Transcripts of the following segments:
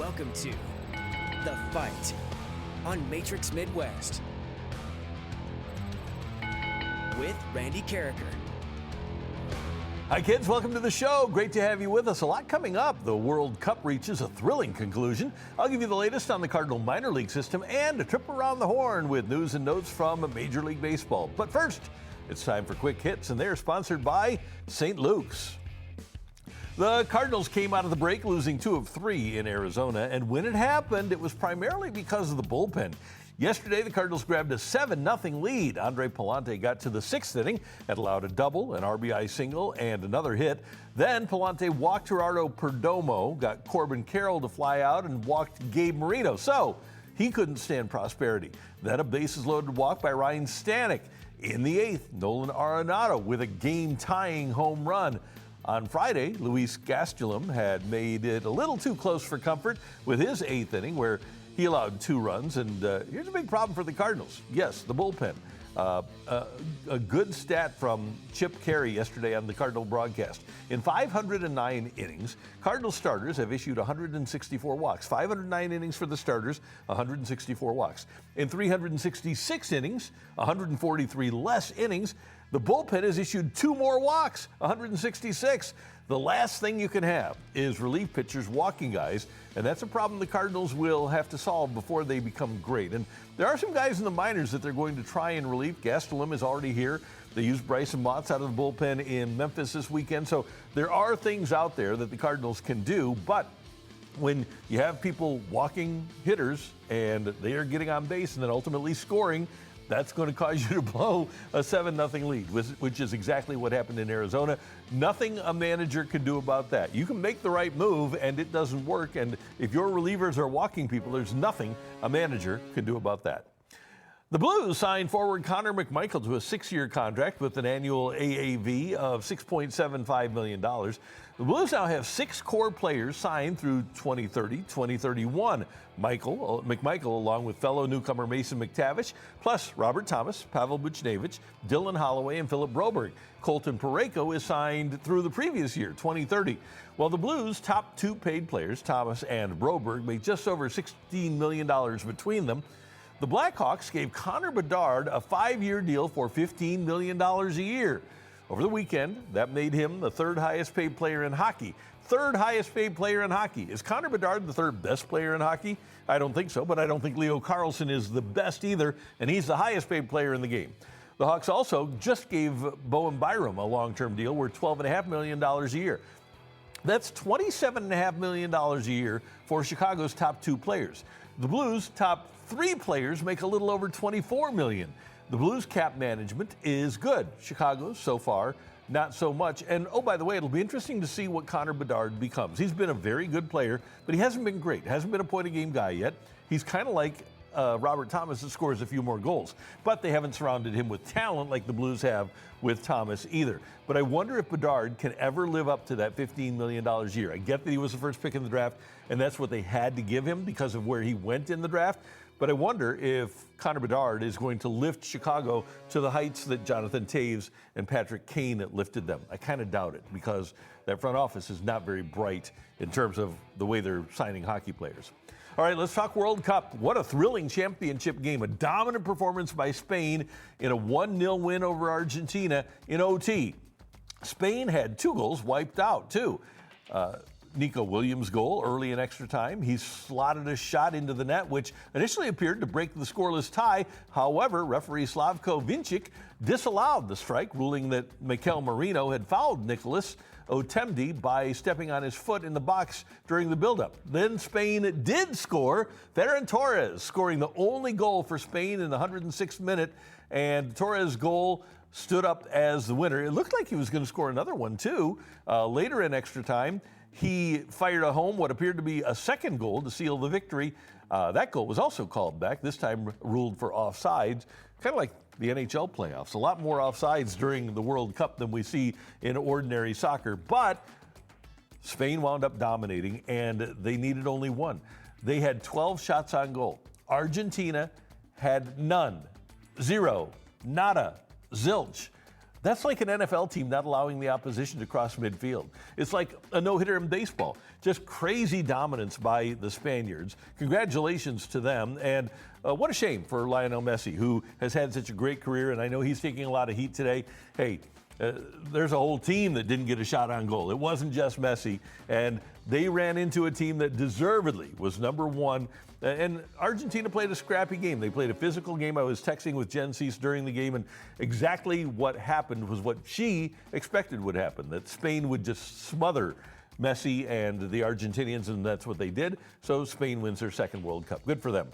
Welcome to The Fight on Matrix Midwest with Randy Carricker. Hi kids, welcome to the show. Great to have you with us. A lot coming up. The World Cup reaches a thrilling conclusion. I'll give you the latest on the Cardinal minor league system and a trip around the horn with news and notes from Major League Baseball. But first, it's time for Quick Hits, and they're sponsored by St. Luke's. The Cardinals came out of the break losing 2 of 3 in Arizona, and when it happened, it was primarily because of the bullpen. Yesterday, the Cardinals grabbed a 7-0 lead. Andre Pallante got to the 6th inning and allowed a double, an RBI single, and another hit. Then Pallante walked Gerardo Perdomo, got Corbin Carroll to fly out, and walked Gabe Marino. So he couldn't stand prosperity. Then a bases-loaded walk by Ryan Stanek. In the 8th, Nolan Arenado with a game-tying home run. On Friday, Luis Gastelum had made it a little too close for comfort with his 8th inning, where he allowed 2 runs. And here's a big problem for the Cardinals. Yes, the bullpen. A good stat from Chip Carey yesterday on the Cardinal broadcast. In 509 innings, Cardinal starters have issued 164 walks. 509 innings for the starters, 164 walks. In 366 innings, 143 less innings, the bullpen has issued 2 more walks, 166. The last thing you can have is relief pitchers walking guys, and that's a problem the Cardinals will have to solve before they become great. And there are some guys in the minors that they're going to try and relieve. Gastelum is already here. They used Bryson Motts out of the bullpen in Memphis this weekend. So there are things out there that the Cardinals can do, but when you have people walking hitters and they are getting on base and then ultimately scoring, that's going to cause you to blow a 7-0 lead, which is exactly what happened in Arizona. Nothing a manager can do about that. You can make the right move and it doesn't work, and if your relievers are walking people, there's nothing a manager can do about that. The Blues signed forward Connor McMichael to a 6-year contract with an annual AAV of $6.75 million. The Blues now have 6 core players signed through 2030, 2031. McMichael, along with fellow newcomer Mason McTavish, plus Robert Thomas, Pavel Buchnevich, Dylan Holloway, and Philip Broberg. Colton Parayko is signed through the previous year, 2030. While the Blues' top 2 paid players, Thomas and Broberg, make just over $16 million between them, the Blackhawks gave Connor Bedard a 5-year deal for $15 million a year. Over the weekend, that made him the 3rd highest paid player in hockey. 3rd highest paid player in hockey. Is Connor Bedard the 3rd best player in hockey? I don't think so, but I don't think Leo Carlsson is the best either, and he's the highest paid player in the game. The Hawks also just gave Bowen Byram a long-term deal worth $12.5 million a year. That's $27.5 million a year for Chicago's top 2 players. The Blues' top 3 players make a little over $24 million. The Blues' cap management is good. Chicago's, so far, not so much. And, oh, by the way, it'll be interesting to see what Connor Bedard becomes. He's been a very good player, but he hasn't been great. Hasn't been a point-a-game guy yet. He's kind of like Robert Thomas that scores a few more goals. But they haven't surrounded him with talent like the Blues have with Thomas either. But I wonder if Bedard can ever live up to that $15 million a year. I get that he was the first pick in the draft, and that's what they had to give him because of where he went in the draft. But I wonder if Connor Bedard is going to lift Chicago to the heights that Jonathan Toews and Patrick Kane lifted them. I kind of doubt it because that front office is not very bright in terms of the way they're signing hockey players. All right, let's talk World Cup. What a thrilling championship game. A dominant performance by Spain in a 1-0 win over Argentina in OT. Spain had 2 goals wiped out, too. Nico Williams' goal early in extra time. He slotted a shot into the net, which initially appeared to break the scoreless tie. However, referee Slavko Vincic disallowed the strike, ruling that Mikel Merino had fouled Nicolas Otamendi by stepping on his foot in the box during the buildup. Then Spain did score. Ferran Torres scoring the only goal for Spain in the 106th minute, and Torres' goal stood up as the winner. It looked like he was going to score another one, too. Later in extra time, he fired a home what appeared to be a second goal to seal the victory. That goal was also called back, this time ruled for offsides, kind of like the NHL playoffs. A lot more offsides during the World Cup than we see in ordinary soccer. But Spain wound up dominating, and they needed only 1. They had 12 shots on goal. Argentina had none. 0. Nada. Zilch. That's like an NFL team not allowing the opposition to cross midfield. It's like a no-hitter in baseball. Just crazy dominance by the Spaniards. Congratulations to them. And what a shame for Lionel Messi, who has had such a great career. And I know he's taking a lot of heat today. Hey, there's a whole team that didn't get a shot on goal. It wasn't just Messi. And they ran into a team that deservedly was number one. And Argentina played a scrappy game. They played a physical game. I was texting with Jen Cease during the game, and exactly what happened was what she expected would happen, that Spain would just smother Messi and the Argentinians, and that's what they did. So Spain wins their second World Cup. Good for them.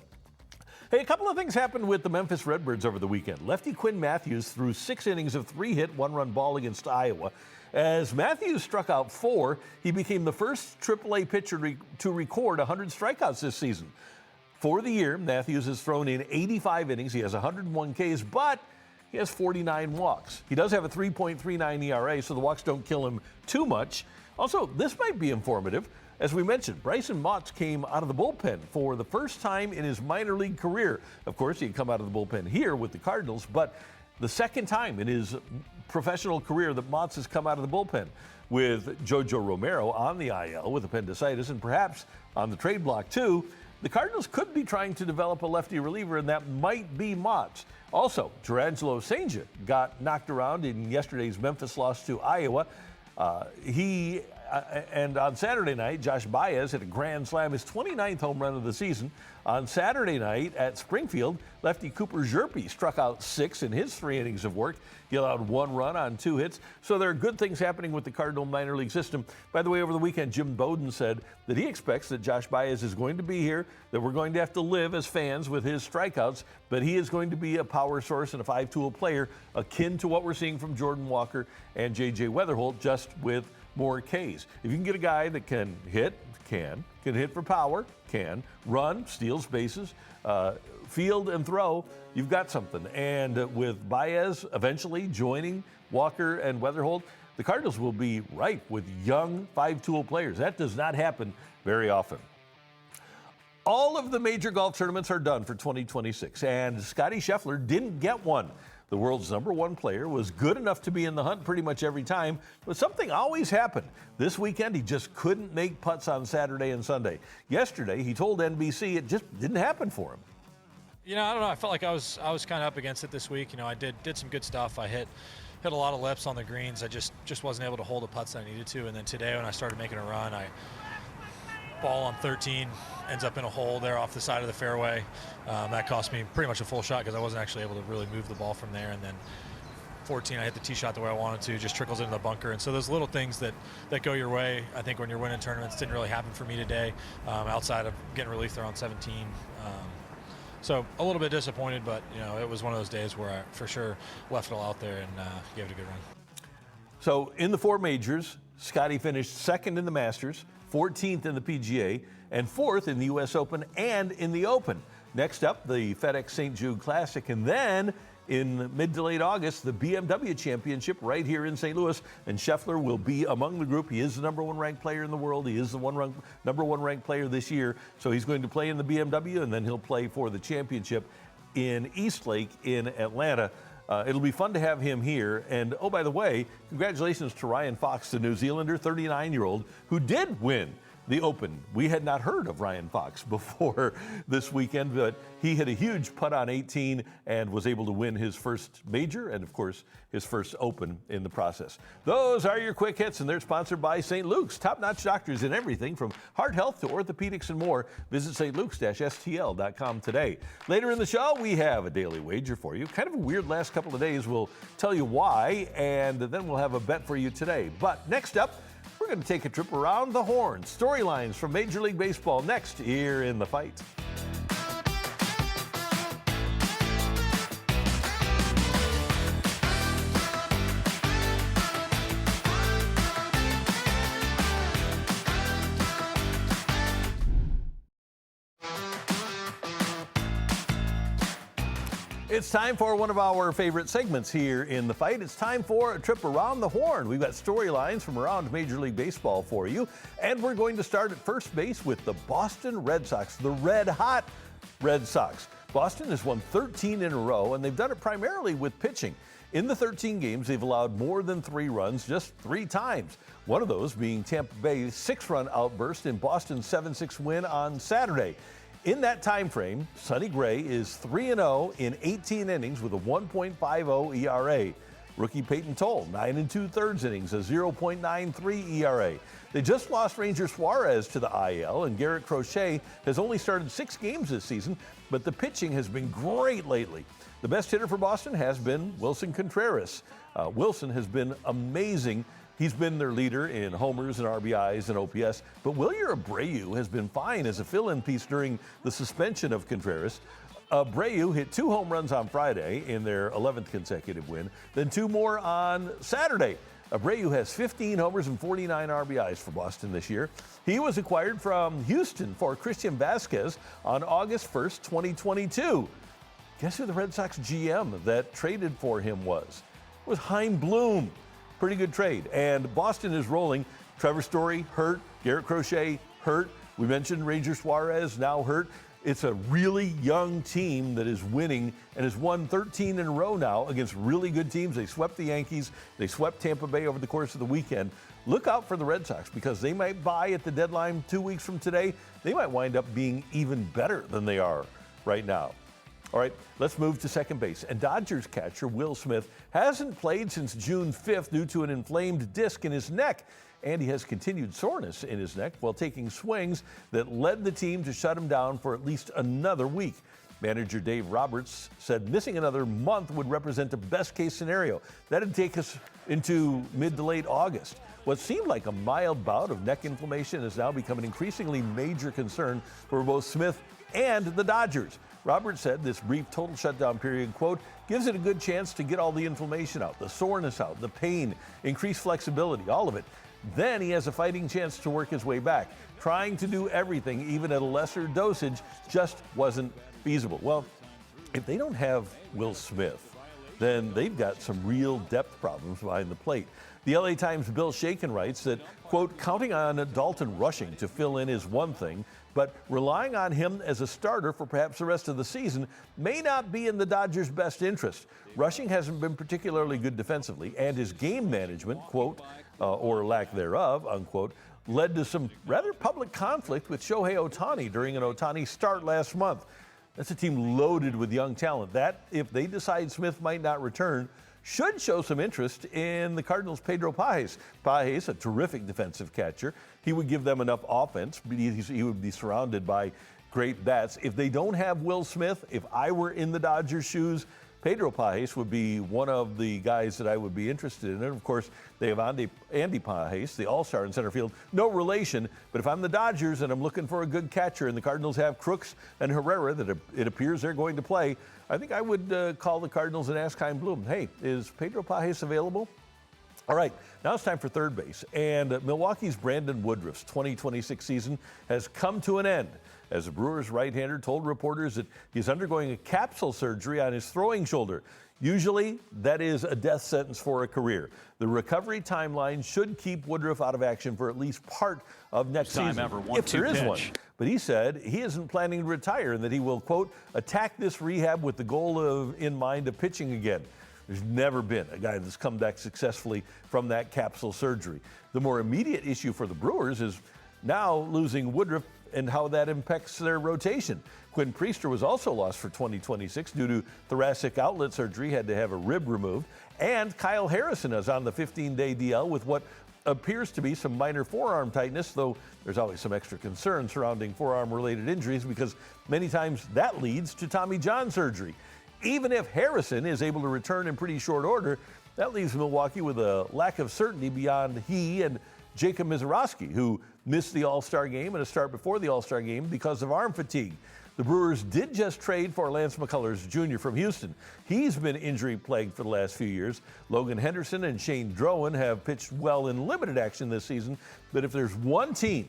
Hey, a couple of things happened with the Memphis Redbirds over the weekend. Lefty Quinn Matthews threw 6 innings of 3-hit, 1-run ball against Iowa. As Matthews struck out 4, he became the first AAA pitcher to record 100 strikeouts this season. For the year, Matthews has thrown in 85 innings. He has 101 Ks, but he has 49 walks. He does have a 3.39 ERA, so the walks don't kill him too much. Also, this might be informative. As we mentioned, Bryson Motts came out of the bullpen for the first time in his minor league career. Of course, he had come out of the bullpen here with the Cardinals, but the second time in his professional career that Motts has come out of the bullpen, with Jojo Romero on the IL with appendicitis and perhaps on the trade block too. The Cardinals could be trying to develop a lefty reliever, and that might be Motts. Also, Gerangelo St. got knocked around in yesterday's Memphis loss to Iowa. And on Saturday night, Josh Baez hit a grand slam, his 29th home run of the season. On Saturday night at Springfield, lefty Cooper Zerpe struck out 6 in his 3 innings of work. He allowed 1 run on 2 hits. So there are good things happening with the Cardinal minor league system. By the way, over the weekend, Jim Bowden said that he expects that Josh Baez is going to be here, that we're going to have to live as fans with his strikeouts, but he is going to be a power source and a 5-tool player akin to what we're seeing from Jordan Walker and J.J. Weatherholt, just with more Ks. If you can get a guy that can hit, can hit for power, can run, steals bases, field and throw, you've got something. And with Baez eventually joining Walker and Weatherholt, the Cardinals will be ripe with young 5-tool players. That does not happen very often. All of the major golf tournaments are done for 2026, and Scottie Scheffler didn't get one. The world's #1 player was good enough to be in the hunt pretty much every time, but something always happened. This weekend, he just couldn't make putts on Saturday and Sunday. Yesterday, he told NBC it just didn't happen for him. You know, I don't know. I felt like I was kind of up against it this week. You know, I did some good stuff. I hit a lot of lips on the greens. I just wasn't able to hold the putts that I needed to. And then today, when I started making a run, ball on 13 ends up in a hole there off the side of the fairway. That cost me pretty much a full shot because I wasn't actually able to really move the ball from there. And then 14, I hit the tee shot the way I wanted to, just trickles into the bunker. And so those little things that go your way, I think when you're winning tournaments, didn't really happen for me today, outside of getting relief there on 17. So a little bit disappointed, but you know, it was one of those days where I for sure left it all out there and gave it a good run. So in the 4 majors, Scottie finished 2nd in the Masters, 14th in the PGA, and 4th in the U.S. Open and in the Open. Next up, the FedEx St. Jude Classic, and then in mid to late August, the BMW Championship right here in St. Louis, and Scheffler will be among the group. He is the #1 ranked player in the world. He is the #1 ranked player this year, so he's going to play in the BMW, and then he'll play for the championship in Eastlake in Atlanta. It'll be fun to have him here. And, oh, by the way, congratulations to Ryan Fox, the New Zealander, 39-year-old, who did win the Open. We had not heard of Ryan Fox before this weekend, but he hit a huge putt on 18 and was able to win his first major and, of course, his first Open in the process. Those are your quick hits, and they're sponsored by St. Luke's. Top-notch doctors in everything from heart health to orthopedics and more. Visit stlukes-stl.com today. Later in the show, we have a daily wager for you. Kind of a weird last couple of days. We'll tell you why, and then we'll have a bet for you today. But next up, we're going to take a trip around the horn. Storylines from Major League Baseball next here in The Fight. It's time for one of our favorite segments here in The Fight. It's time for a trip around the horn. We've got storylines from around Major League Baseball for you. And we're going to start at first base with the Boston Red Sox, the red-hot Red Sox. Boston has won 13 in a row, and they've done it primarily with pitching. In the 13 games, they've allowed more than 3 runs just 3 times. One of those being Tampa Bay's 6-run outburst in Boston's 7-6 win on Saturday. In that time frame, Sonny Gray is 3-0 in 18 innings with a 1.50 ERA. Rookie Peyton Toll, 9 2/3 innings, a 0.93 ERA. They just lost Ranger Suarez to the IL, and Garrett Crochet has only started 6 games this season, but the pitching has been great lately. The best hitter for Boston has been Wilson Contreras. Wilson has been amazing. He's been their leader in homers and RBIs and OPS, but Wilyer Abreu has been fine as a fill-in piece during the suspension of Contreras. Abreu hit 2 home runs on Friday in their 11th consecutive win, then 2 more on Saturday. Abreu has 15 homers and 49 RBIs for Boston this year. He was acquired from Houston for Christian Vasquez on August 1st, 2022. Guess who the Red Sox GM that traded for him was? It was Chaim Bloom. Pretty good trade. And Boston is rolling. Trevor Story hurt. Garrett Crochet hurt. We mentioned Ranger Suarez now hurt. It's a really young team that is winning and has won 13 in a row now against really good teams. They swept the Yankees. They swept Tampa Bay over the course of the weekend. Look out for the Red Sox because they might buy at the deadline 2 weeks from today. They might wind up being even better than they are right now. All right, let's move to second base. And Dodgers catcher Will Smith hasn't played since June 5th due to an inflamed disc in his neck. And he has continued soreness in his neck while taking swings that led the team to shut him down for at least another week. Manager Dave Roberts said missing another month would represent the best-case scenario. That'd take us into mid to late August. What seemed like a mild bout of neck inflammation has now become an increasingly major concern for both Smith and the Dodgers. Roberts said this brief total shutdown period, quote, gives it a good chance to get all the inflammation out, the soreness out, the pain, increased flexibility, all of it. Then he has a fighting chance to work his way back. Trying to do everything, even at a lesser dosage, just wasn't feasible. Well, if they don't have Will Smith, then they've got some real depth problems behind the plate. The LA Times' Bill Shaken writes that, quote, counting on Dalton Rushing to fill in is one thing, but relying on him as a starter for perhaps the rest of the season may not be in the Dodgers' best interest. Rushing hasn't been particularly good defensively, and his game management, quote, or lack thereof, unquote, led to some rather public conflict with Shohei Ohtani during an Ohtani start last month. That's a team loaded with young talent. That, if they decide Smith might not return, should show some interest in the Cardinals' Pedro Pages. Pages, a terrific defensive catcher. He would give them enough offense. He would be surrounded by great bats. If they don't have Will Smith, if I were in the Dodgers' shoes, Pedro Pages would be one of the guys that I would be interested in. And of course, they have Andy Pages, the all-star in center field. No relation, but if I'm the Dodgers and I'm looking for a good catcher and the Cardinals have Crooks and Herrera that it appears they're going to play, I think I would call the Cardinals and ask Chaim Bloom, hey, is Pedro Pages available? All right, now it's time for third base. And Milwaukee's Brandon Woodruff's 2026 season has come to an end, as the Brewers' right-hander told reporters that he's undergoing a capsule surgery on his throwing shoulder. Usually, that is a death sentence for a career. The recovery timeline should keep Woodruff out of action for at least part of next season, if there is one. But he said he isn't planning to retire and that he will, quote, attack this rehab with the goal in mind of pitching again. There's never been a guy that's come back successfully from that capsule surgery. The more immediate issue for the Brewers is now losing Woodruff and how that impacts their rotation. Quinn Priester was also lost for 2026 due to thoracic outlet surgery, had to have a rib removed. And Kyle Harrison is on the 15-day DL with what appears to be some minor forearm tightness, though there's always some extra concern surrounding forearm-related injuries because many times that leads to Tommy John surgery. Even if Harrison is able to return in pretty short order, that leaves Milwaukee with a lack of certainty beyond he and Jacob Misiorowski, who missed the All-Star game and a start before the All-Star game because of arm fatigue. The Brewers did just trade for Lance McCullers Jr. from Houston. He's been injury-plagued for the last few years. Logan Henderson and Shane Drowan have pitched well in limited action this season, but if there's one team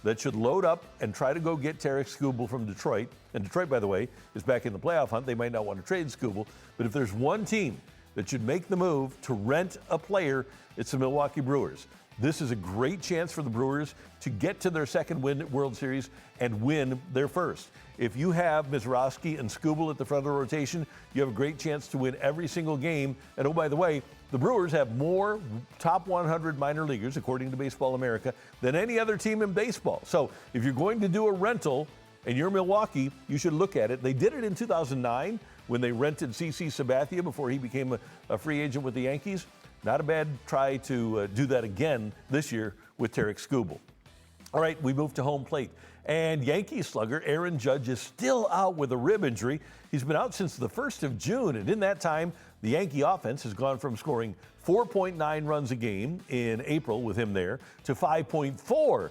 that should load up and try to go get Tarek Skubal from Detroit, and Detroit, by the way, is back in the playoff hunt. They might not want to trade Skubal, but if there's one team that should make the move to rent a player, it's the Milwaukee Brewers. This is a great chance for the Brewers to get to their second World Series and win their first. If you have Mizrachi and Skubal at the front of the rotation, you have a great chance to win every single game. And oh, by the way, the Brewers have more top 100 minor leaguers, according to Baseball America, than any other team in baseball. So if you're going to do a rental and you're Milwaukee, you should look at it. They did it in 2009 when they rented CC Sabathia before he became a free agent with the Yankees. Not a bad try to do that again this year with Tarek Skubal. All right, we move to home plate. And Yankee slugger Aaron Judge is still out with a rib injury. He's been out since the 1st of June, and in that time, the Yankee offense has gone from scoring 4.9 runs a game in April with him there to 5.4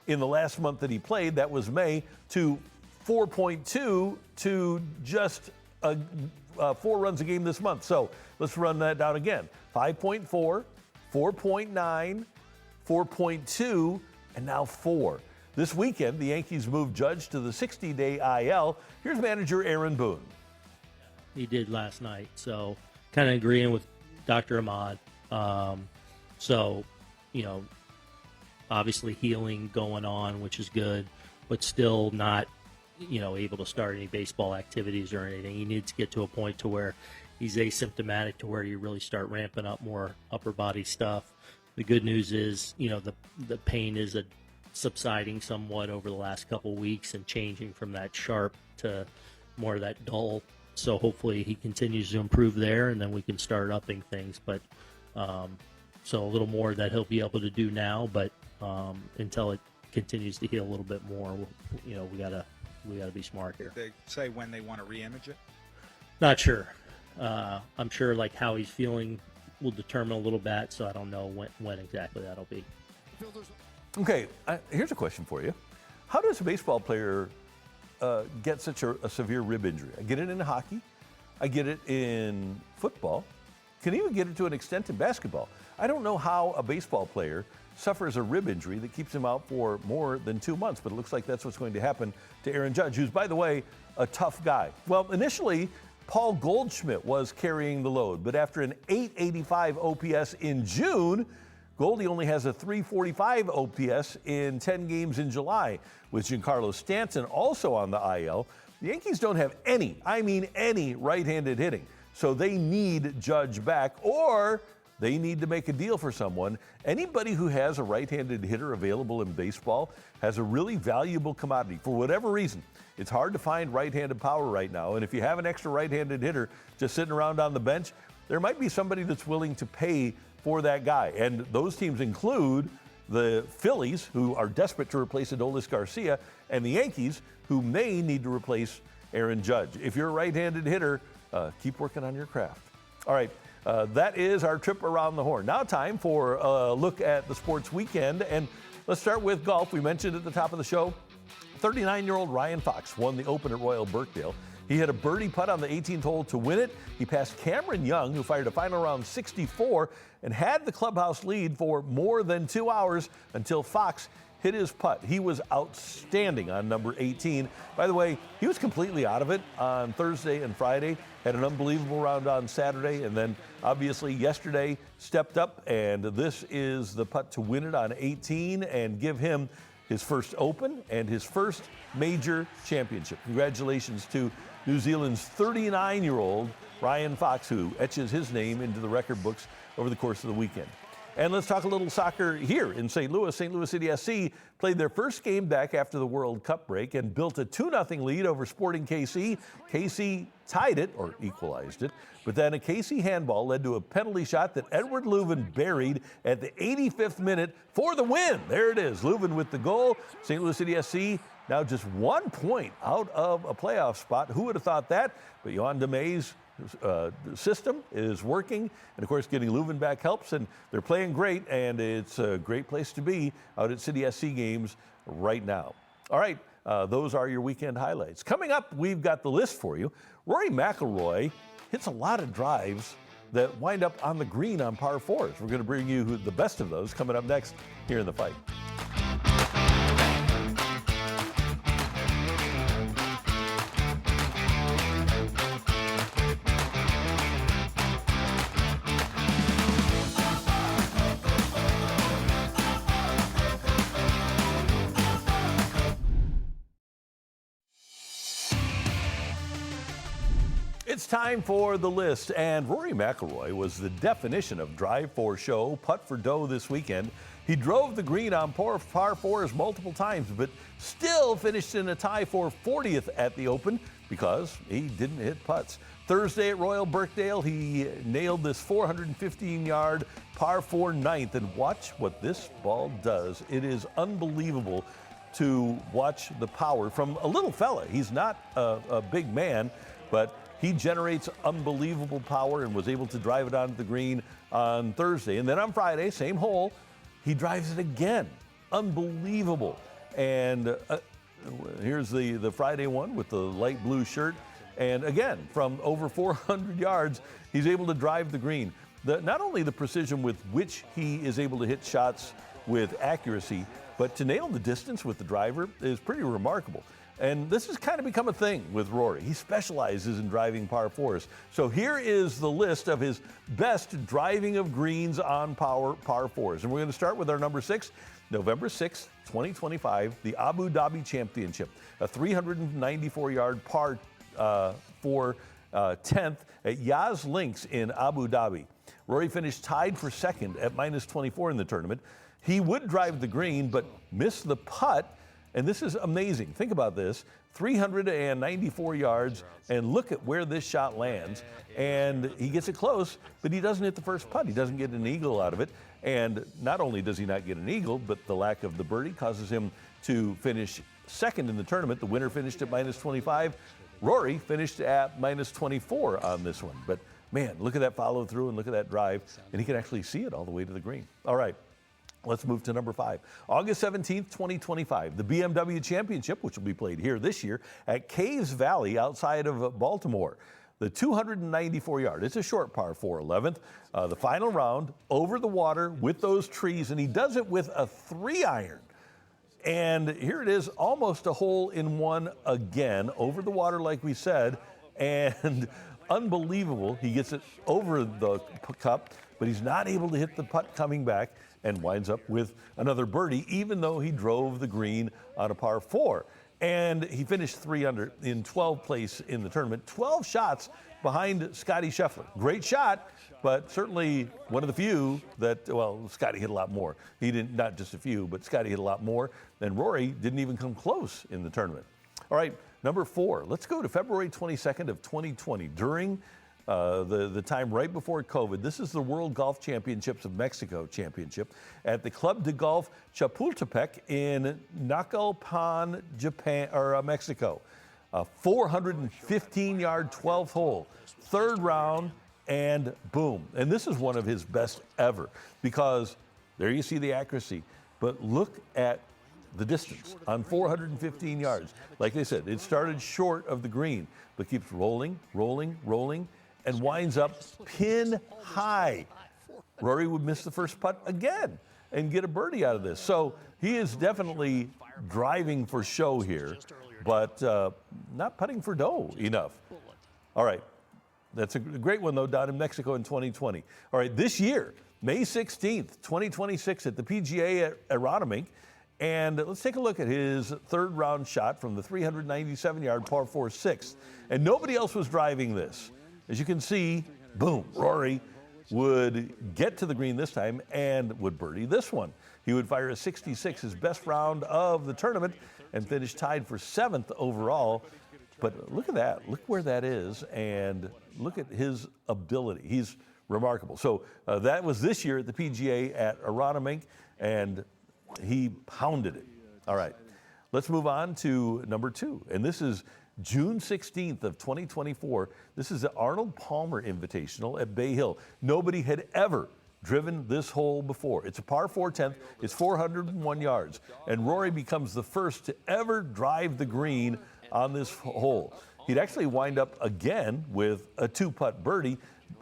in the last month that he played, that was May, to 4.2 to just 4 runs a game this month. So let's run that down again. 5.4, 4.9, 4.2, and now 4. This weekend, the Yankees moved Judge to the 60-day IL. Here's manager Aaron Boone. He did last night, so kind of agreeing with Dr. Ahmad. So, obviously healing going on, which is good, but still not, able to start any baseball activities or anything. He needs to get to a point to where he's asymptomatic to where you really start ramping up more upper body stuff. The good news is, the pain is subsiding somewhat over the last couple weeks and changing from that sharp to more of that dull. So hopefully he continues to improve there, and then we can start upping things. But so a little more that he'll be able to do now, but until it continues to heal a little bit more, we gotta be smart here. Did they say when they want to re-image it? Not sure. I'm sure like how he's feeling will determine a little bit, so I don't know when exactly that'll be. Okay, here's a question for you. How does a baseball player get such a severe rib injury? I get it in hockey. I get it in football. Can even get it to an extent in basketball. I don't know how a baseball player suffers a rib injury that keeps him out for more than 2 months, but it looks like that's what's going to happen to Aaron Judge, who's, by the way, a tough guy. Well, initially, Paul Goldschmidt was carrying the load, but after an 885 OPS in June, Goldie only has a 345 OPS in 10 games in July. With Giancarlo Stanton also on the IL, the Yankees don't have any right-handed hitting. So they need Judge back, or they need to make a deal for someone. Anybody who has a right-handed hitter available in baseball has a really valuable commodity. For whatever reason, it's hard to find right-handed power right now. And if you have an extra right-handed hitter just sitting around on the bench, there might be somebody that's willing to pay for that guy. And those teams include the Phillies, who are desperate to replace Adolis Garcia, and the Yankees, who may need to replace Aaron Judge. If you're a right-handed hitter, keep working on your craft. All right, that is our trip around the horn. Now time for a look at the sports weekend, and let's start with golf. We mentioned at the top of the show, 39-year-old Ryan Fox won the Open at Royal Birkdale. He hit a birdie putt on the 18th hole to win it. He passed Cameron Young, who fired a final round 64 and had the clubhouse lead for more than 2 hours until Fox hit his putt. He was outstanding on number 18. By the way, he was completely out of it on Thursday and Friday, had an unbelievable round on Saturday, and then obviously yesterday stepped up, and this is the putt to win it on 18 and give him his first Open and his first major championship. Congratulations to New Zealand's 39-year-old Ryan Fox, who etches his name into the record books over the course of the weekend. And let's talk a little soccer here in St. Louis. St. Louis City SC played their first game back after the World Cup break and built a 2-0 lead over Sporting KC. KC tied it, or equalized it, but then a KC handball led to a penalty shot that Edward Leuven buried at the 85th minute for the win. There it is, Leuven with the goal. St. Louis City SC now just 1 point out of a playoff spot. Who would have thought that? But Johan Demay's system is working, and of course getting Leuven back helps, and they're playing great, and it's a great place to be out at City SC games right now. All right, those are your weekend highlights. Coming up, we've got the list for you. Rory McIlroy hits a lot of drives that wind up on the green on par fours. We're going to bring you the best of those coming up next here in The Fight. It's time for the list, and Rory McIlroy was the definition of drive for show, putt for dough this weekend. He drove the green on par fours multiple times, but still finished in a tie for 40th at the Open because he didn't hit putts. Thursday at Royal Birkdale, he nailed this 415-yard par 4 ninth, and watch what this ball does. It is unbelievable to watch the power from a little fella. He's not a big man, but he generates unbelievable power and was able to drive it onto the green on Thursday. And then on Friday, same hole, he drives it again. Unbelievable. And here's the Friday one with the light blue shirt. And again, from over 400 yards, he's able to drive the green. Not only the precision with which he is able to hit shots with accuracy, but to nail the distance with the driver is pretty remarkable. And this has kind of become a thing with Rory. He specializes in driving par fours. So here is the list of his best driving of greens on par fours. And we're going to start with our number 6, November 6th, 2025, the Abu Dhabi Championship, a 394-yard par 4 10th at Yas Links in Abu Dhabi. Rory finished tied for second at minus 24 in the tournament. He would drive the green, but missed the putt. And this is amazing. Think about this, 394 yards, and look at where this shot lands. And he gets it close, but he doesn't hit the first putt. He doesn't get an eagle out of it. And not only does he not get an eagle, but the lack of the birdie causes him to finish second in the tournament. The winner finished at minus 25. Rory finished at minus 24 on this one. But man, look at that follow through and look at that drive. And he can actually see it all the way to the green. All right. Let's move to number 5. August 17th, 2025, the BMW Championship, which will be played here this year at Caves Valley outside of Baltimore. The 294-yard, it's a short par 4 11th. The final round over the water with those trees, and he does it with a 3-iron. And here it is, almost a hole in one again, over the water like we said, and unbelievable. He gets it over the cup, but he's not able to hit the putt coming back, and winds up with another birdie, even though he drove the green on a par 4. And he finished 3 under in 12th place in the tournament, 12 shots behind Scotty Scheffler. Great shot, but certainly one of the few that, well, Scotty hit a lot more. He didn't, not just a few, but Scotty hit a lot more, and Rory didn't even come close in the tournament. All right, number 4, let's go to February 22nd of 2020. During the time right before COVID. This is the World Golf Championships of Mexico Championship at the Club de Golf Chapultepec in Naucalpan, Japan, or Mexico. A 415-yard 12th hole, third round, and boom. And this is one of his best ever because there you see the accuracy, but look at the distance on 415 yards. Like they said, it started short of the green, but keeps rolling, rolling, rolling, and winds up pin high. Rory would miss the first putt again and get a birdie out of this. So he is definitely driving for show here, but not putting for dough enough. All right, that's a great one, though, down in Mexico in 2020. All right, this year, May 16th, 2026 at the PGA at Aronimink. And let's take a look at his third round shot from the 397-yard par 4 6th. And nobody else was driving this. As you can see, boom, Rory would get to the green this time and would birdie this one. He would fire a 66, his best round of the tournament, and finish tied for 7th overall. But look at that. Look where that is, and look at his ability. He's remarkable. So that was this year at the PGA at Aronimink, and he pounded it. All right, let's move on to number 2, and this is June 16th of 2024. This is the Arnold Palmer Invitational at Bay Hill. Nobody had ever driven this hole before. It's a par 4 10th. It's 401 yards. And Rory becomes the first to ever drive the green on this hole. He'd actually wind up again with a 2-putt birdie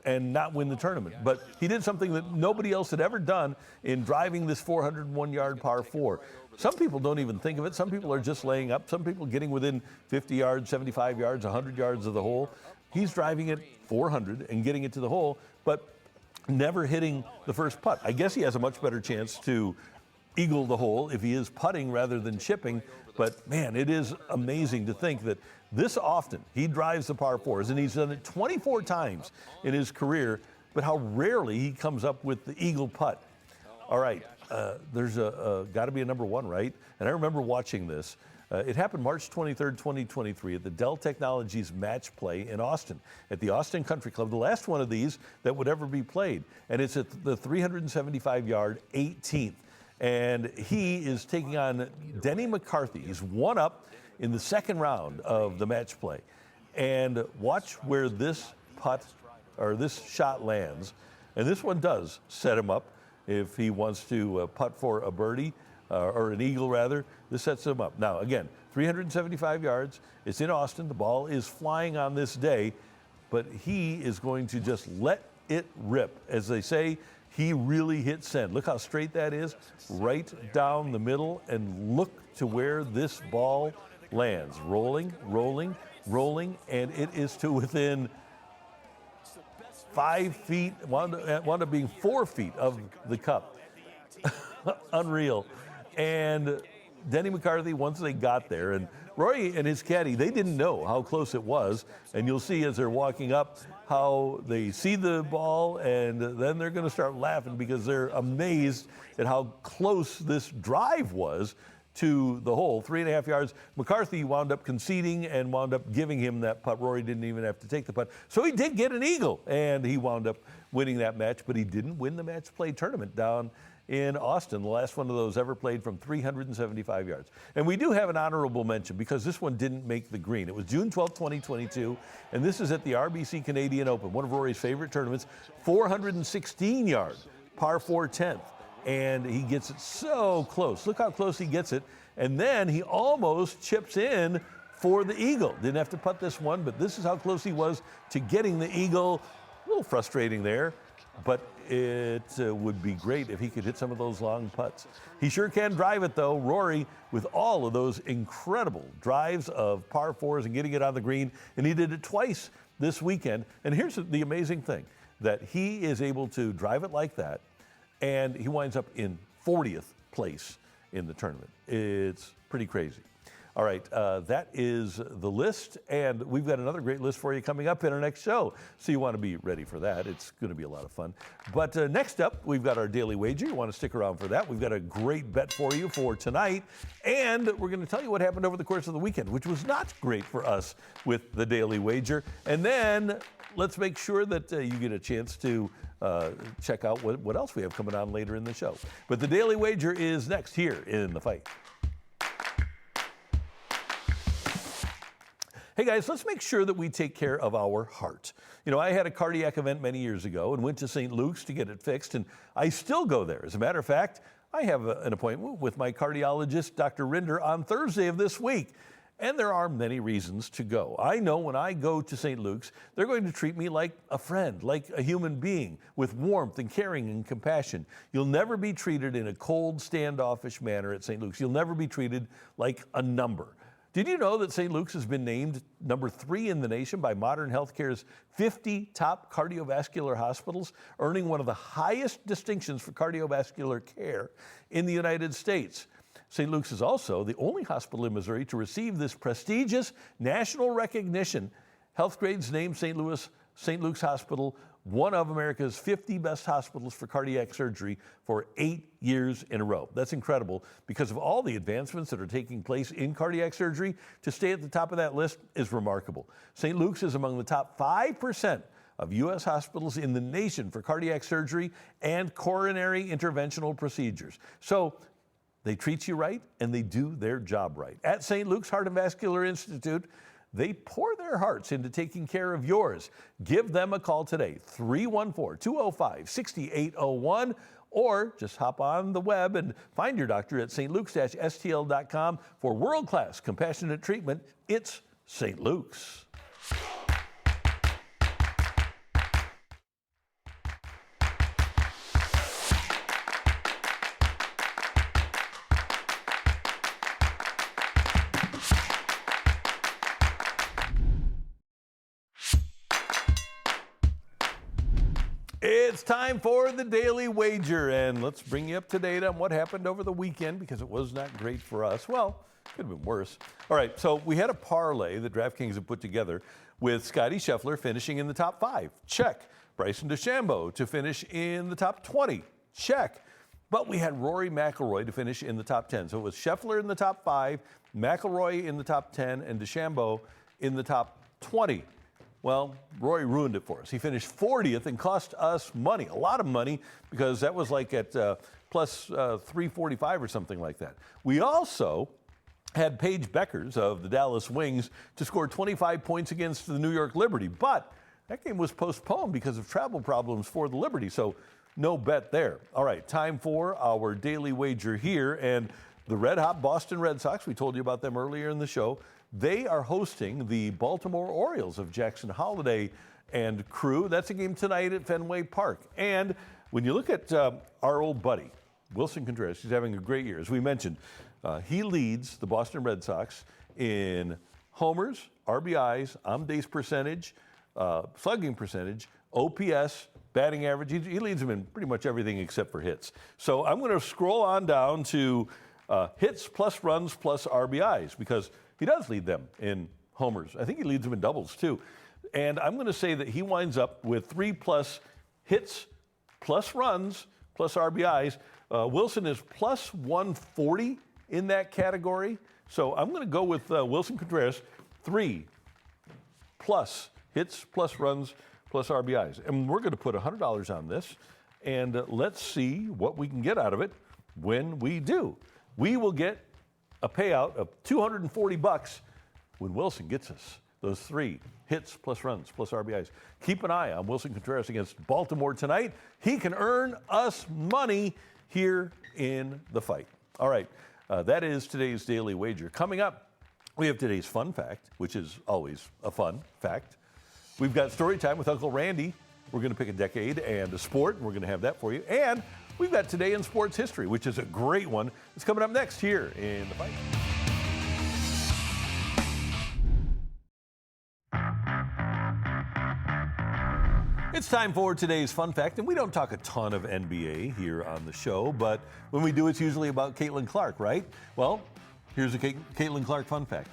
and not win the tournament. But he did something that nobody else had ever done in driving this 401-yard par 4. Some people don't even think of it. Some people are just laying up. Some people getting within 50 yards, 75 yards, 100 yards of the hole. He's driving it 400 and getting it to the hole, but never hitting the first putt. I guess he has a much better chance to eagle the hole if he is putting rather than chipping. But man, it is amazing to think that this often he drives the par fours, and he's done it 24 times in his career, but how rarely he comes up with the eagle putt. All right, there's got to be a number one, right? And I remember watching this. It happened March 23rd, 2023 at the Dell Technologies Match Play in Austin at the Austin Country Club, the last one of these that would ever be played. And it's at the 375-yard 18th. And he is taking on Denny McCarthy. He's one up in the second round of the match play. And watch where this putt or this shot lands. And this one does set him up if he wants to putt for a birdie. Or an eagle, rather. This sets him up. Now, again, 375 yards. It's in Austin. The ball is flying on this day, but he is going to just let it rip. As they say, he really hit send. Look how straight that is, right down the middle, and look to where this ball lands. Rolling, rolling, rolling, and it is to within 5 feet, wound up being 4 feet of the cup. Unreal. And Denny McCarthy, once they got there, and Rory and his caddy, they didn't know how close it was. And you'll see as they're walking up how they see the ball, and then they're going to start laughing because they're amazed at how close this drive was to the hole, 3.5 yards. McCarthy wound up conceding and wound up giving him that putt. Rory didn't even have to take the putt. So he did get an eagle, and he wound up winning that match, but he didn't win the match play tournament down in Austin, the last one of those ever played from 375 yards. And we do have an honorable mention because this one didn't make the green. It was June 12, 2022, and this is at the RBC Canadian Open, one of Rory's favorite tournaments, 416-yard par 4 10th. And he gets it so close. Look how close he gets it. And then he almost chips in for the eagle. Didn't have to putt this one, but this is how close he was to getting the eagle. A little frustrating there, but it would be great if he could hit some of those long putts. He sure can drive it, though. Rory, with all of those incredible drives of par fours and getting it on the green, and he did it twice this weekend. And here's the amazing thing, that he is able to drive it like that, and he winds up in 40th place in the tournament. It's pretty crazy. All right, that is the list, and we've got another great list for you coming up in our next show, so you want to be ready for that. It's going to be a lot of fun. But next up, we've got our daily wager. You want to stick around for that. We've got a great bet for you for tonight, and we're going to tell you what happened over the course of the weekend, which was not great for us with the daily wager. And then let's make sure that you get a chance to check out what else we have coming on later in the show. But the daily wager is next here in The Fight. Hey guys, let's make sure that we take care of our heart. You know, I had a cardiac event many years ago and went to St. Luke's to get it fixed, and I still go there. As a matter of fact, I have an appointment with my cardiologist, Dr. Rinder, on Thursday of this week. And there are many reasons to go. I know when I go to St. Luke's, they're going to treat me like a friend, like a human being, with warmth and caring and compassion. You'll never be treated in a cold, standoffish manner at St. Luke's. You'll never be treated like a number. Did you know that St. Luke's has been named number 3 in the nation by Modern Healthcare's 50 top cardiovascular hospitals, earning one of the highest distinctions for cardiovascular care in the United States? St. Luke's is also the only hospital in Missouri to receive this prestigious national recognition. Healthgrades named St. Luke's Hospital one of America's 50 best hospitals for cardiac surgery for 8 years in a row. That's incredible because of all the advancements that are taking place in cardiac surgery. To stay at the top of that list is remarkable. St. Luke's is among the top 5% of U.S. hospitals in the nation for cardiac surgery and coronary interventional procedures. So they treat you right and they do their job right. At St. Luke's Heart and Vascular Institute, they pour their hearts into taking care of yours. Give them a call today, 314-205-6801, or just hop on the web and find your doctor at stlukes-stl.com for world-class compassionate treatment. It's St. Luke's. it's time for the Daily Wager, and let's bring you up to date on what happened over the weekend because it was not great for us. Well, could have been worse. All right, so we had a parlay that DraftKings had put together with Scotty Scheffler finishing in the top 5. Check. Bryson DeChambeau to finish in the top 20. Check. But we had Rory McIlroy to finish in the top 10. So it was Scheffler in the top 5, McIlroy in the top 10, and DeChambeau in the top 20. Well, Rory ruined it for us. He finished 40th and cost us money, a lot of money, because that was like at plus 345 or something like that. We also had Paige Beckers of the Dallas Wings to score 25 points against the New York Liberty, but that game was postponed because of travel problems for the Liberty, so no bet there. All right, time for our Daily Wager here, and the red-hot Boston Red Sox, we told you about them earlier in the show. They are hosting the Baltimore Orioles of Jackson Holliday and crew. That's a game tonight at Fenway Park. And when you look at our old buddy, Wilson Contreras, he's having a great year. As we mentioned, he leads the Boston Red Sox in homers, RBIs, on-base percentage, slugging percentage, OPS, batting average. He leads them in pretty much everything except for hits. So I'm going to scroll on down to hits plus runs plus RBIs because he does lead them in homers. I think he leads them in doubles too. And I'm going to say that he winds up with 3+ hits plus runs plus RBIs. Wilson is plus 140 in that category. So I'm going to go with Wilson Contreras, 3+ hits plus runs plus RBIs. And we're going to put $100 on this. And let's see what we can get out of it when we do. We will get a payout of $240 when Wilson gets us those 3 hits plus runs plus RBIs. Keep an eye on Wilson Contreras against Baltimore tonight. He can earn us money here in the fight. All right, that is today's Daily Wager. Coming up, we have today's fun fact, which is always a fun fact. We've got story time with Uncle Randy. We're going to pick a decade and a sport, and we're going to have that for you. And we've got Today in Sports History, which is a great one. It's coming up next here in the fight. It's time for today's fun fact, and we don't talk a ton of NBA here on the show, but when we do, it's usually about Caitlin Clark, right? Well, here's a Caitlin Clark fun fact.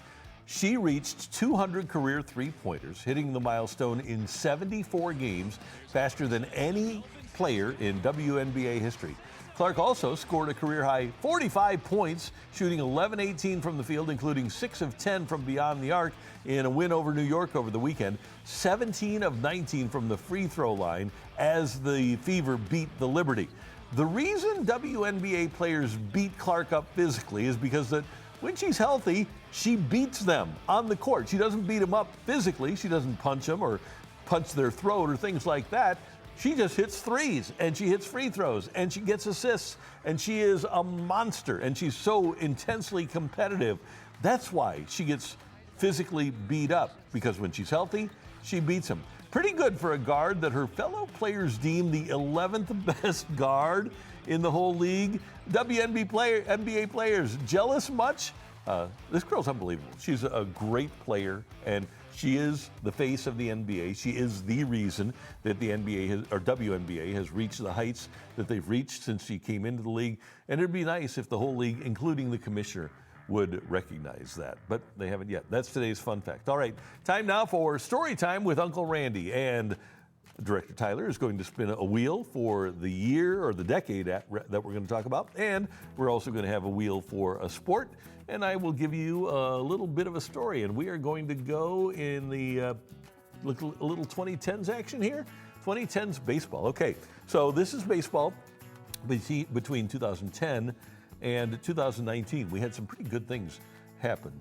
She reached 200 career three-pointers, hitting the milestone in 74 games, faster than any player in WNBA history. Clark also scored a career-high 45 points, shooting 11-18 from the field, including 6 of 10 from beyond the arc in a win over New York over the weekend, 17 of 19 from the free throw line as the Fever beat the Liberty. The reason WNBA players beat Clark up physically is because that when she's healthy, she beats them on the court. She doesn't beat them up physically. She doesn't punch them or punch their throat or things like that. She just hits threes, and she hits free throws, and she gets assists, and she is a monster, and she's so intensely competitive. That's why she gets physically beat up, because when she's healthy, she beats them. Pretty good for a guard that her fellow players deem the 11th best guard in the whole league. NBA players, jealous much? This girl's unbelievable. She's a great player, and she is the face of the NBA. She is the reason that the WNBA has reached the heights that they've reached since she came into the league. And it'd be nice if the whole league, including the commissioner, would recognize that. But they haven't yet. That's today's fun fact. All right, time now for Story Time with Uncle Randy. And Director Tyler is going to spin a wheel for the year or the decade that we're going to talk about. And we're also going to have a wheel for a sport. And I will give you a little bit of a story. And we are going to go in the a little 2010s action here. 2010s baseball. Okay, so this is baseball between 2010 and 2019. We had some pretty good things happen.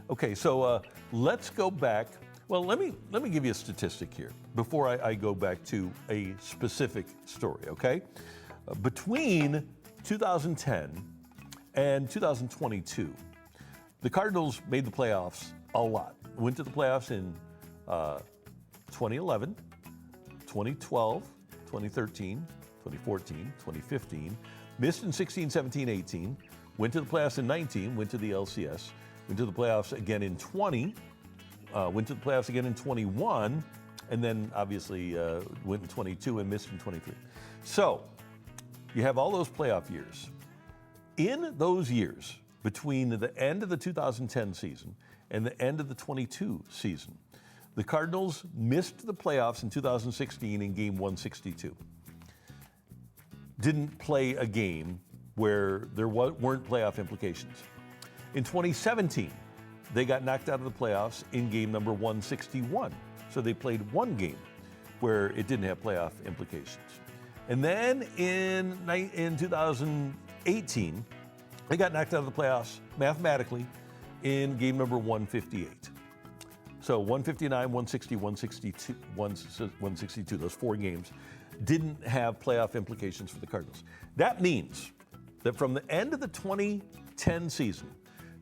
Okay, so let's go back. Well, let me give you a statistic here before I go back to a specific story, okay? Between 2010 and 2022, the Cardinals made the playoffs a lot. Went to the playoffs in 2011, 2012, 2013, 2014, 2015, missed in 16, 17, 18, went to the playoffs in 19, went to the LCS, went to the playoffs again in 20, went to the playoffs again in 21, and then obviously went in 22 and missed in 23. So you have all those playoff years. In those years, between the end of the 2010 season and the end of the 22 season, the Cardinals missed the playoffs in 2016 in game 162. Didn't play a game where there weren't playoff implications. In 2017, they got knocked out of the playoffs in game number 161. So they played one game where it didn't have playoff implications. And then in 2018, they got knocked out of the playoffs mathematically in game number 158. So 159, 160, 162, 162, those four games didn't have playoff implications for the Cardinals. That means that from the end of the 2010 season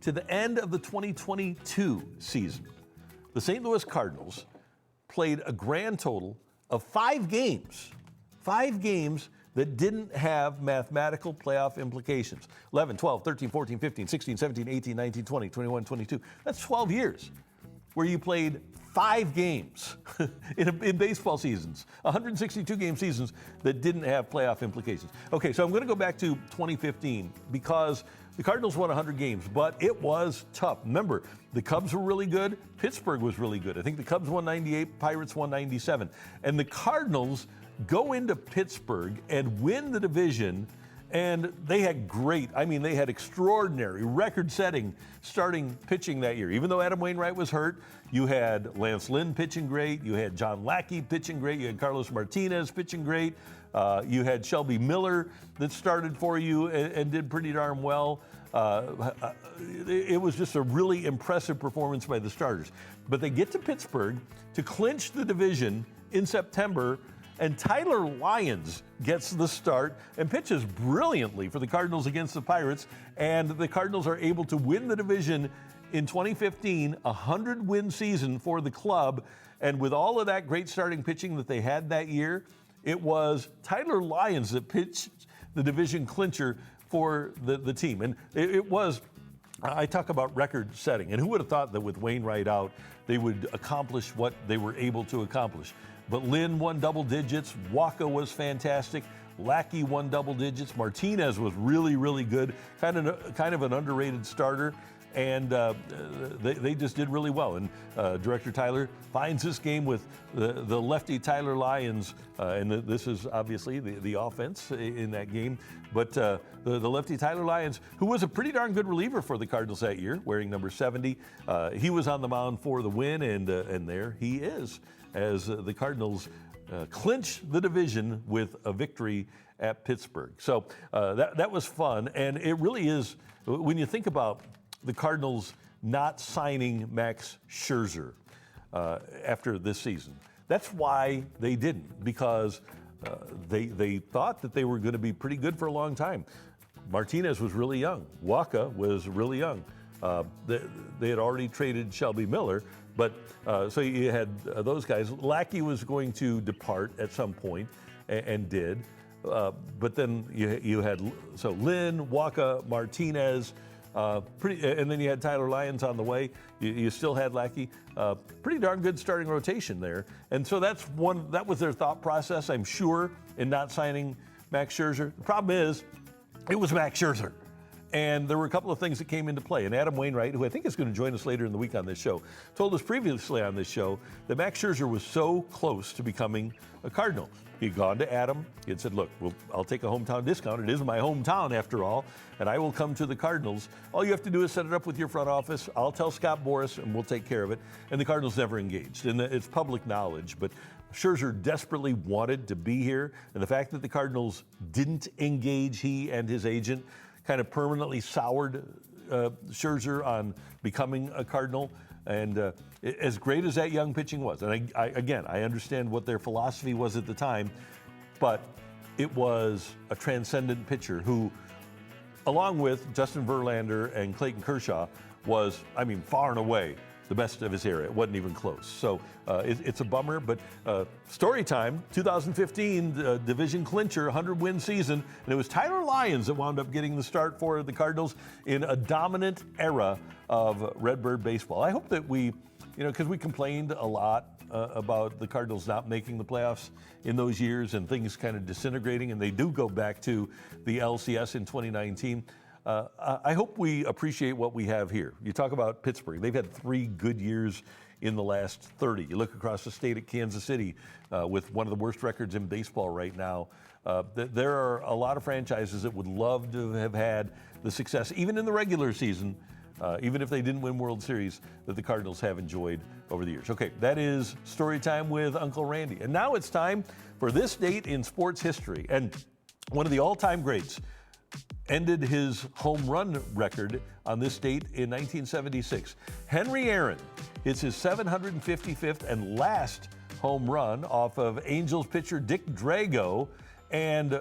to the end of the 2022 season, the St. Louis Cardinals played a grand total of 5 games that didn't have mathematical playoff implications. 11, 12, 13, 14, 15, 16, 17, 18, 19, 20, 21, 22. That's 12 years where you played 5 games in baseball seasons, 162 game seasons that didn't have playoff implications. Okay, so I'm going to go back to 2015 because the Cardinals won 100 games, but it was tough. Remember, the Cubs were really good. Pittsburgh was really good. I think the Cubs won 98, Pirates won 97. And the Cardinals go into Pittsburgh and win the division, and they had they had extraordinary, record-setting starting pitching that year. Even though Adam Wainwright was hurt, you had Lance Lynn pitching great, you had John Lackey pitching great, you had Carlos Martinez pitching great, you had Shelby Miller that started for you and did pretty darn well. It was just a really impressive performance by the starters. But they get to Pittsburgh to clinch the division in September, and Tyler Lyons gets the start and pitches brilliantly for the Cardinals against the Pirates, and the Cardinals are able to win the division in 2015, a 100-win season for the club. And with all of that great starting pitching that they had that year, it was Tyler Lyons that pitched the division clincher for the team. And it was, I talk about record setting, and who would have thought that with Wainwright out, they would accomplish what they were able to accomplish. But Lynn won double digits, Waka was fantastic, Lackey won double digits, Martinez was really, really good, kind of an underrated starter, and they just did really well. And Director Tyler finds this game with the lefty Tyler Lyons, and this is obviously the offense in that game, but the lefty Tyler Lyons, who was a pretty darn good reliever for the Cardinals that year, wearing number 70, he was on the mound for the win, and there he is, as the Cardinals clinch the division with a victory at Pittsburgh. So that was fun, and it really is, when you think about the Cardinals not signing Max Scherzer after this season, that's why they didn't, because they thought that they were going to be pretty good for a long time. Martinez was really young. Waka was really young. They had already traded Shelby Miller, but so you had those guys. Lackey was going to depart at some point, and did. But then you had Lynn, Waka, Martinez, and then you had Tyler Lyons on the way. You still had Lackey. Pretty darn good starting rotation there. And so that was their thought process, I'm sure, in not signing Max Scherzer. The problem is, it was Max Scherzer. And there were a couple of things that came into play. And Adam Wainwright, who I think is going to join us later in the week on this show, told us previously on this show that Max Scherzer was so close to becoming a Cardinal. He'd gone to Adam. He had said, look, I'll take a hometown discount. It is my hometown, after all, and I will come to the Cardinals. All you have to do is set it up with your front office. I'll tell Scott Boras, and we'll take care of it. And the Cardinals never engaged. And it's public knowledge. But Scherzer desperately wanted to be here. And the fact that the Cardinals didn't engage he and his agent kind of permanently soured Scherzer on becoming a Cardinal. And as great as that young pitching was, and I understand what their philosophy was at the time, but it was a transcendent pitcher who, along with Justin Verlander and Clayton Kershaw, was, far and away the best of his era. It wasn't even close. So it's a bummer, but story time, 2015 division clincher, 100-win season, and it was Tyler Lyons that wound up getting the start for the Cardinals in a dominant era of Redbird baseball. I hope that we, because we complained a lot about the Cardinals not making the playoffs in those years and things kind of disintegrating, and they do go back to the LCS in 2019. I hope we appreciate what we have here. You talk about Pittsburgh. They've had 3 good years in the last 30. You look across the state at Kansas City with one of the worst records in baseball right now. There are a lot of franchises that would love to have had the success, even in the regular season, even if they didn't win World Series, that the Cardinals have enjoyed over the years. Okay, that is Story Time with Uncle Randy. And now it's time for this date in sports history. And one of the all-time greats ended his home run record on this date in 1976. Henry Aaron hits his 755th and last home run off of Angels pitcher Dick Drago. And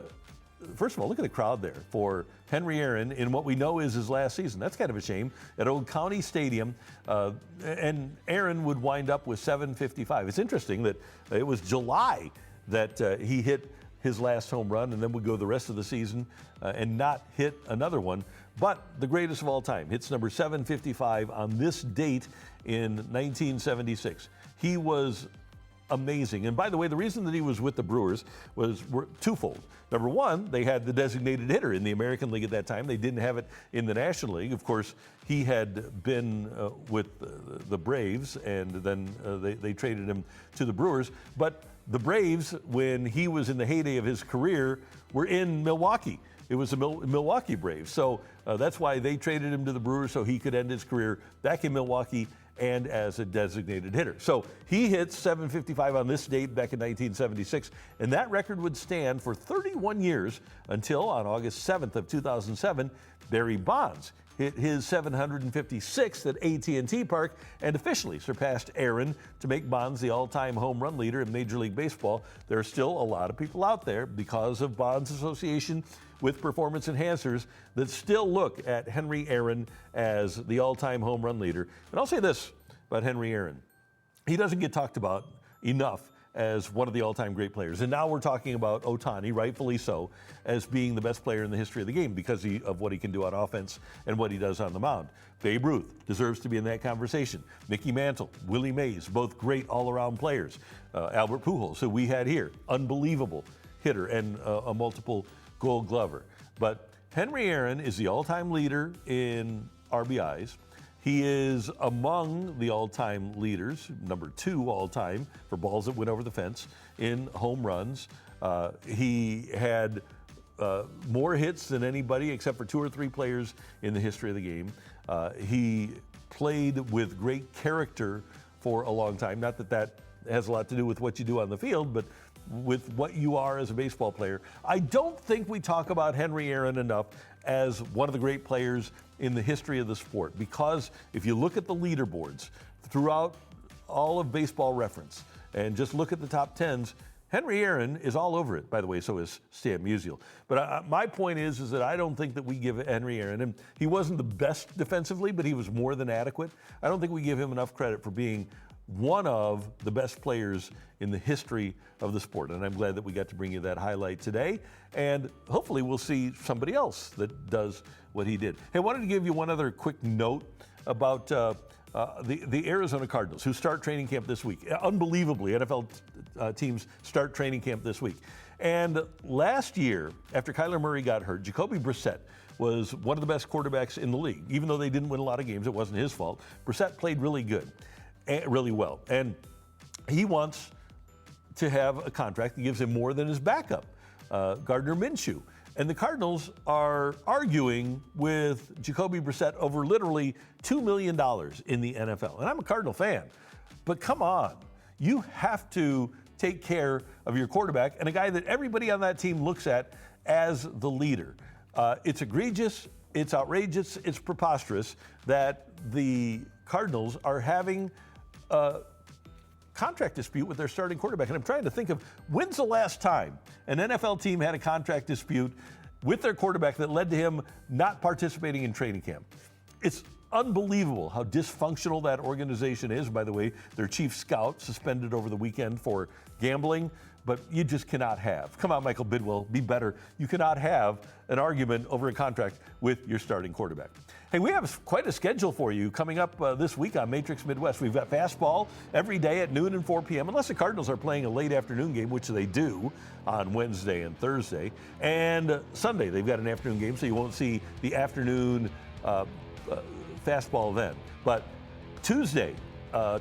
first of all, look at the crowd there for Henry Aaron in what we know is his last season. That's kind of a shame. At Old County Stadium, and Aaron would wind up with 755. It's interesting that it was July that he hit his last home run, and then would go the rest of the season and not hit another one. But the greatest of all time, hits number 755 on this date in 1976. He was amazing. And by the way, the reason that he was with the Brewers was twofold. Number one, they had the designated hitter in the American League at that time. They didn't have it in the National League. Of course, he had been with the Braves, and then they traded him to the Brewers. But the Braves, when he was in the heyday of his career, were in Milwaukee. It was the Milwaukee Braves. So that's why they traded him to the Brewers, so he could end his career back in Milwaukee and as a designated hitter. So he hits 755 on this date back in 1976, and that record would stand for 31 years until on August 7th of 2007, Barry Bonds hit his 756th at AT&T Park and officially surpassed Aaron to make Bonds the all-time home run leader in Major League Baseball. There are still a lot of people out there, because of Bonds' association with performance enhancers, that still look at Henry Aaron as the all-time home run leader. And I'll say this about Henry Aaron. He doesn't get talked about enough as one of the all-time great players. And now we're talking about Ohtani, rightfully so, as being the best player in the history of the game because of what he can do on offense and what he does on the mound. Babe Ruth deserves to be in that conversation. Mickey Mantle, Willie Mays, both great all-around players. Albert Pujols, who we had here, unbelievable hitter and a multiple Gold Glover. But Henry Aaron is the all-time leader in RBIs. He is among the all-time leaders, number 2 all-time for balls that went over the fence in home runs. He had more hits than anybody except for 2 or 3 players in the history of the game. He played with great character for a long time. Not that that has a lot to do with what you do on the field, but with what you are as a baseball player. I don't think we talk about Henry Aaron enough as one of the great players in the history of the sport, because if you look at the leaderboards throughout all of Baseball Reference and just look at the top 10s, Henry Aaron is all over it, by the way, so is Stan Musial. But my point is that I don't think that we give Henry Aaron, and he wasn't the best defensively, but he was more than adequate. I don't think we give him enough credit for being one of the best players in the history of the sport. And I'm glad that we got to bring you that highlight today. And hopefully we'll see somebody else that does what he did. Hey, I wanted to give you one other quick note about the Arizona Cardinals, who start training camp this week. Unbelievably, NFL teams start training camp this week. And last year, after Kyler Murray got hurt, Jacoby Brissett was one of the best quarterbacks in the league. Even though they didn't win a lot of games, it wasn't his fault. Brissett played really good. Really well. And he wants to have a contract that gives him more than his backup, Gardner Minshew. And the Cardinals are arguing with Jacoby Brissett over literally $2 million in the NFL. And I'm a Cardinal fan, but come on. You have to take care of your quarterback and a guy that everybody on that team looks at as the leader. It's egregious, it's outrageous, it's preposterous that the Cardinals are having a contract dispute with their starting quarterback. And I'm trying to think of when's the last time an NFL team had a contract dispute with their quarterback that led to him not participating in training camp. It's unbelievable how dysfunctional that organization is. By the way, their chief scout suspended over the weekend for gambling, but you just cannot have. Come on, Michael Bidwell, be better. You cannot have an argument over a contract with your starting quarterback. Hey, we have quite a schedule for you coming up this week on Matrix Midwest. We've got fastball every day at noon and 4 p.m., unless the Cardinals are playing a late afternoon game, which they do on Wednesday and Thursday. And Sunday, they've got an afternoon game, so you won't see the afternoon fastball then. But Tuesday,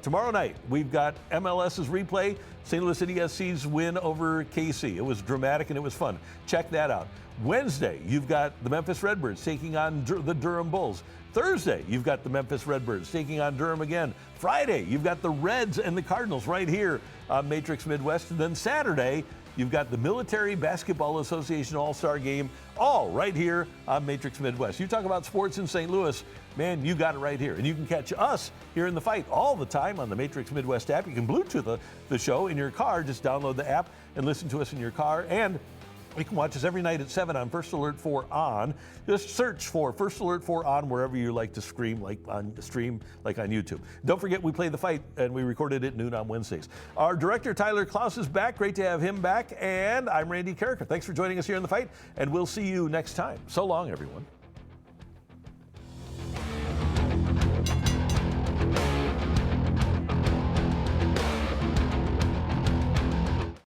tomorrow night, we've got MLS's replay, St. Louis City SC's win over KC. It was dramatic and it was fun. Check that out. Wednesday, you've got the Memphis Redbirds taking on the Durham Bulls. Thursday, you've got the Memphis Redbirds taking on Durham again. Friday, you've got the Reds and the Cardinals right here on Matrix Midwest. And then Saturday, you've got the Military Basketball Association All-Star Game, all right here on Matrix Midwest. You talk about sports in St. Louis, man, you got it right here. And you can catch us here in the fight all the time on the Matrix Midwest app. You can Bluetooth the show in your car. Just download the app and listen to us in your car. And you can watch us every night at 7 on First Alert 4 On. Just search for First Alert 4 On wherever you like to stream, like on YouTube. Don't forget, we play The Fight, and we recorded it at noon on Wednesdays. Our director, Tyler Klaus, is back. Great to have him back. And I'm Randy Carricker. Thanks for joining us here in The Fight, and we'll see you next time. So long, everyone.